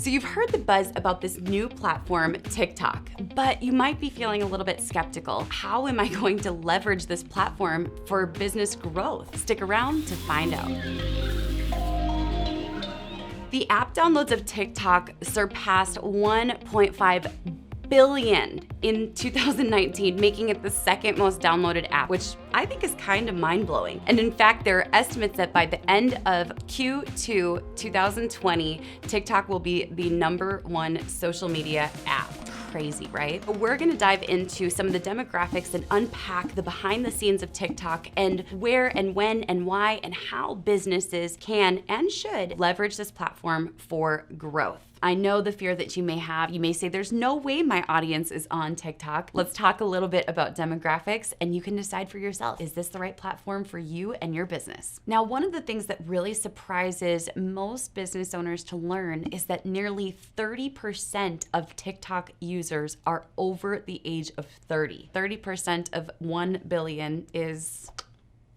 So you've heard the buzz about this new platform, TikTok, but you might be feeling a little bit skeptical. How am I going to leverage this platform for business growth? Stick around to find out. The app downloads of TikTok surpassed 1.5 billion in 2019, making it the second most downloaded app, which I think is kind of mind-blowing. And in fact, there are estimates that by the end of Q2 2020, TikTok will be the #1 social media app. Crazy, right? But we're gonna dive into some of the demographics and unpack the behind the scenes of TikTok and where and when and why and how businesses can and should leverage this platform for growth. I know the fear that you may have. You may say, there's no way my audience is on TikTok. Let's talk a little bit about demographics and you can decide for yourself, is this the right platform for you and your business? Now, one of the things that really surprises most business owners to learn is that nearly 30% of TikTok users are over the age of 30. 30% of 1 billion is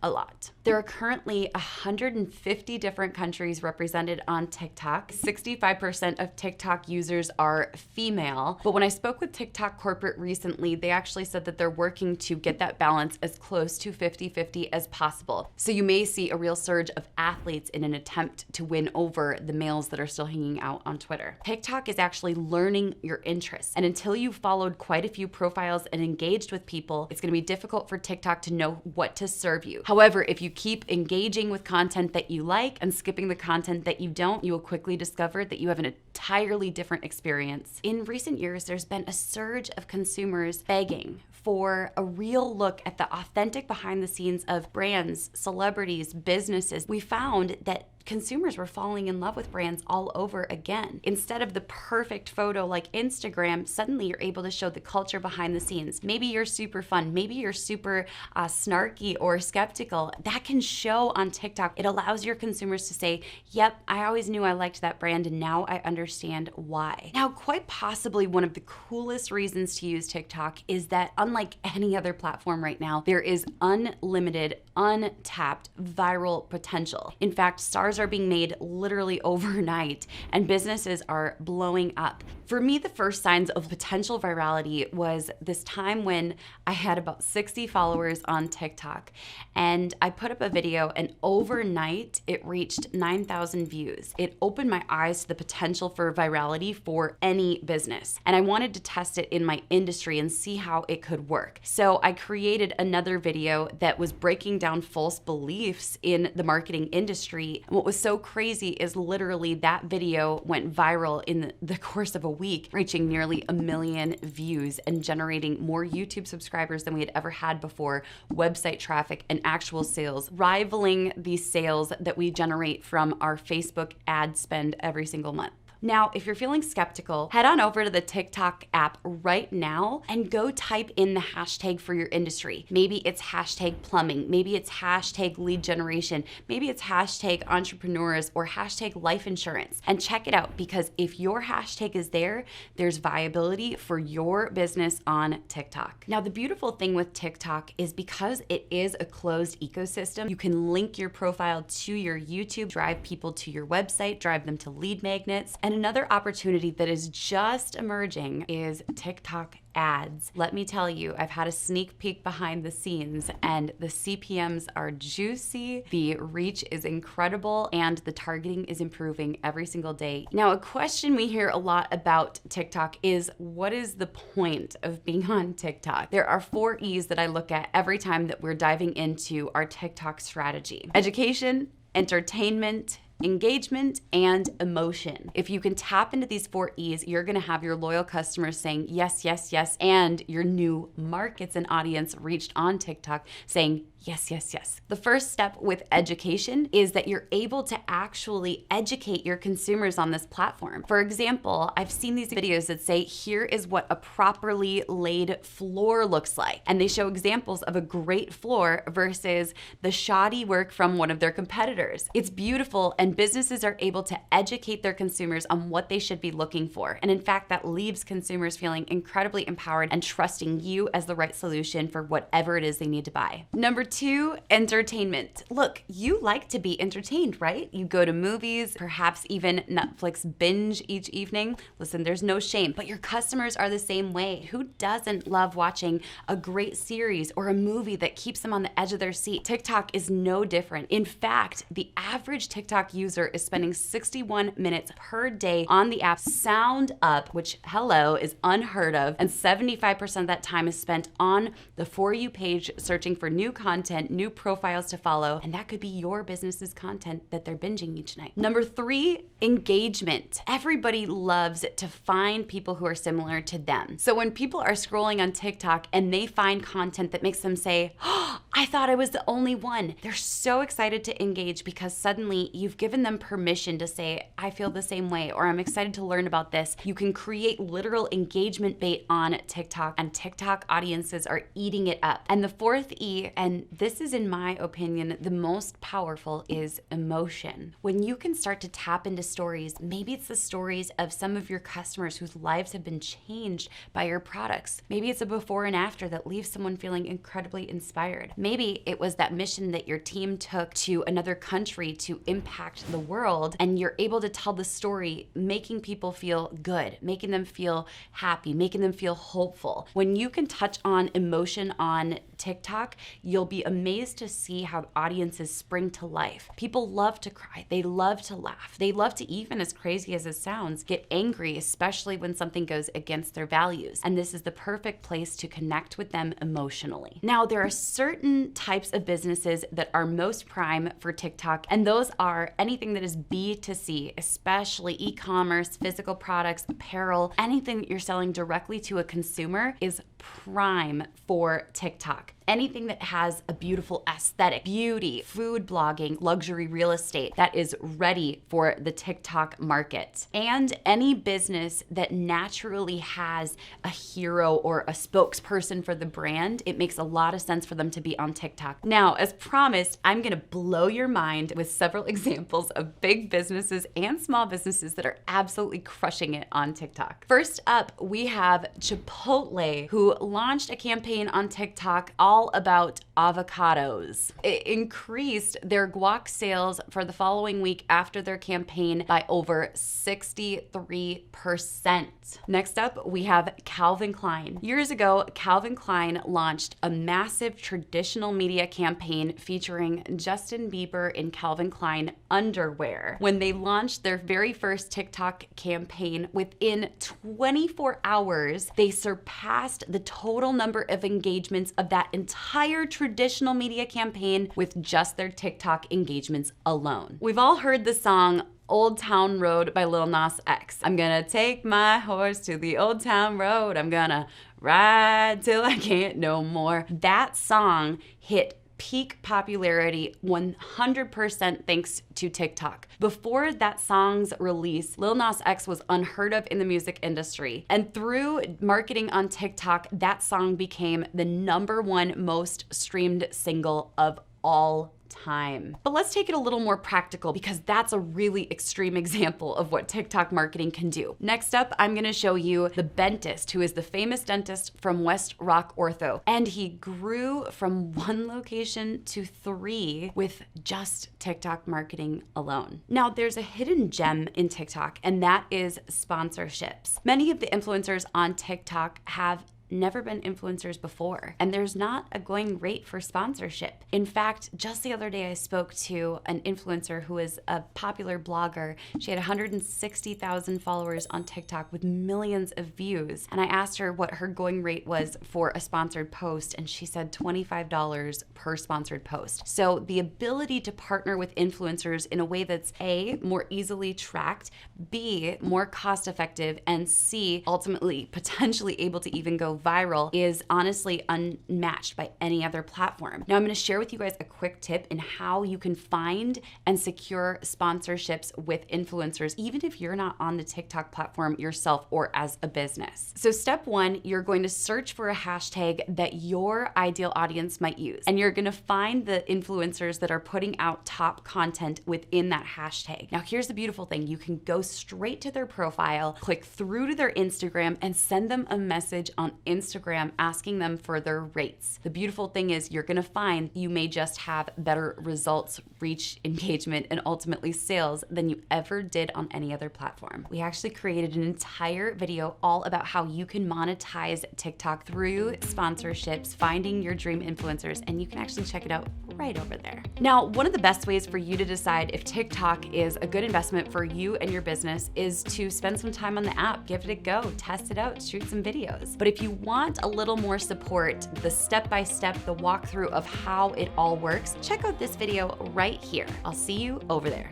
a lot. There are currently 150 different countries represented on TikTok. 65% of TikTok users are female. But when I spoke with TikTok corporate recently, they actually said that they're working to get that balance as close to 50-50 as possible. So you may see a real surge of athletes in an attempt to win over the males that are still hanging out on Twitter. TikTok is actually learning your interests. And until you've followed quite a few profiles and engaged with people, it's gonna be difficult for TikTok to know what to serve you. However, if you keep engaging with content that you like and skipping the content that you don't, you will quickly discover that you have an entirely different experience. In recent years, there's been a surge of consumers begging for a real look at the authentic behind the scenes of brands, celebrities, businesses. We found that consumers were falling in love with brands all over again. Instead of the perfect photo like Instagram, suddenly you're able to show the culture behind the scenes. Maybe you're super fun, maybe you're super snarky or skeptical. That can show on TikTok. It allows your consumers to say, yep, I always knew I liked that brand and now I understand why. Now, quite possibly one of the coolest reasons to use TikTok is that unlike any other platform right now, there is unlimited, untapped viral potential. In fact, stars are being made literally overnight and businesses are blowing up. For me, the first signs of potential virality was this time when I had about 60 followers on TikTok and I put up a video and overnight it reached 9,000 views. It opened my eyes to the potential for virality for any business. And I wanted to test it in my industry and see how it could work. So I created another video that was breaking down false beliefs in the marketing industry. And what was so crazy is literally that video went viral in the course of a week, reaching nearly 1 million views and generating more YouTube subscribers than we had ever had before, website traffic and actual sales, rivaling the sales that we generate from our Facebook ad spend every single month. Now, if you're feeling skeptical, head on over to the TikTok app right now and go type in the hashtag for your industry. Maybe it's hashtag plumbing, maybe it's hashtag lead generation, maybe it's hashtag entrepreneurs or hashtag life insurance. And check it out, because if your hashtag is there, there's viability for your business on TikTok. Now, the beautiful thing with TikTok is because it is a closed ecosystem, you can link your profile to your YouTube, drive people to your website, drive them to lead magnets. And another opportunity that is just emerging is TikTok ads. Let me tell you, I've had a sneak peek behind the scenes and the CPMs are juicy, the reach is incredible, and the targeting is improving every single day. Now, a question we hear a lot about TikTok is, what is the point of being on TikTok? There are 4 E's that I look at every time that we're diving into our TikTok strategy: education, entertainment, engagement, and emotion. If you can tap into these 4 E's, you're gonna have your loyal customers saying yes, yes, yes, and your new markets and audience reached on TikTok saying yes, yes, yes. The first step with education is that you're able to actually educate your consumers on this platform. For example, I've seen these videos that say, here is what a properly laid floor looks like. And they show examples of a great floor versus the shoddy work from one of their competitors. It's beautiful, and businesses are able to educate their consumers on what they should be looking for. And in fact, that leaves consumers feeling incredibly empowered and trusting you as the right solution for whatever it is they need to buy. Number 2, entertainment. Look, you like to be entertained, right? You go to movies, perhaps even Netflix binge each evening. Listen, there's no shame, but your customers are the same way. Who doesn't love watching a great series or a movie that keeps them on the edge of their seat? TikTok is no different. In fact, the average TikTok user is spending 61 minutes per day on the app. Sound up, which hello is unheard of, and 75% of that time is spent on the For You page searching for new content, new profiles to follow, and that could be your business's content that they're binging each night. Number 3, engagement. Everybody loves to find people who are similar to them. So when people are scrolling on TikTok and they find content that makes them say, oh, I thought I was the only one, they're so excited to engage because suddenly you've given them permission to say, I feel the same way, or I'm excited to learn about this. You can create literal engagement bait on TikTok, and TikTok audiences are eating it up. And the 4th E, and this is in my opinion the most powerful, is emotion. When you can start to tap into stories, maybe it's the stories of some of your customers whose lives have been changed by your products. Maybe it's a before and after that leaves someone feeling incredibly inspired. Maybe it was that mission that your team took to another country to impact the world, and you're able to tell the story, making people feel good, making them feel happy, making them feel hopeful. When you can touch on emotion on TikTok, you'll be amazed to see how audiences spring to life. People love to cry. They love to laugh. They love to, even as crazy as it sounds, get angry, especially when something goes against their values. And this is the perfect place to connect with them emotionally. Now, there are certain types of businesses that are most prime for TikTok, and those are anything that is B2C, especially e-commerce, physical products, apparel, anything that you're selling directly to a consumer is prime for TikTok. Anything that has a beautiful aesthetic, beauty, food blogging, luxury real estate, that is ready for the TikTok market. And any business that naturally has a hero or a spokesperson for the brand, it makes a lot of sense for them to be on TikTok. Now, as promised, I'm gonna blow your mind with several examples of big businesses and small businesses that are absolutely crushing it on TikTok. First up, we have Chipotle, who launched a campaign on TikTok all about avocados. It increased their guac sales for the following week after their campaign by over 63%. Next up, we have Calvin Klein. Years ago, Calvin Klein launched a massive traditional media campaign featuring Justin Bieber in Calvin Klein underwear. When they launched their very first TikTok campaign, within 24 hours, they surpassed the total number of engagements of that entire traditional media campaign with just their TikTok engagements alone. We've all heard the song Old Town Road by Lil Nas X. I'm gonna take my horse to the Old Town Road. I'm gonna ride till I can't no more. That song hit peak popularity 100% thanks to TikTok. Before that song's release, Lil Nas X was unheard of in the music industry. And through marketing on TikTok, that song became the #1 most streamed single of all time. But let's take it a little more practical because that's a really extreme example of what TikTok marketing can do. Next up, I'm gonna show you the dentist, who is the famous dentist from West Rock Ortho. And he grew from 1 location to 3 with just TikTok marketing alone. Now, there's a hidden gem in TikTok, and that is sponsorships. Many of the influencers on TikTok have never been influencers before, and there's not a going rate for sponsorship. In fact, just the other day I spoke to an influencer who is a popular blogger. She had 160,000 followers on TikTok with millions of views, and I asked her what her going rate was for a sponsored post, and she said $25 per sponsored post. So the ability to partner with influencers in a way that's A, more easily tracked, B, more cost effective, and C, ultimately potentially able to even go viral is honestly unmatched by any other platform. Now I'm going to share with you guys a quick tip in how you can find and secure sponsorships with influencers, even if you're not on the TikTok platform yourself or as a business. So step 1, you're going to search for a hashtag that your ideal audience might use, and you're going to find the influencers that are putting out top content within that hashtag. Now here's the beautiful thing. You can go straight to their profile, click through to their Instagram, and send them a message on Instagram asking them for their rates. The beautiful thing is you're gonna find you may just have better results, reach, engagement, and ultimately sales than you ever did on any other platform. We actually created an entire video all about how you can monetize TikTok through sponsorships, finding your dream influencers, and you can actually check it out right over there. Now, one of the best ways for you to decide if TikTok is a good investment for you and your business is to spend some time on the app, give it a go, test it out, shoot some videos. But if you want a little more support, the step-by-step, the walkthrough of how it all works, check out this video right here. I'll see you over there.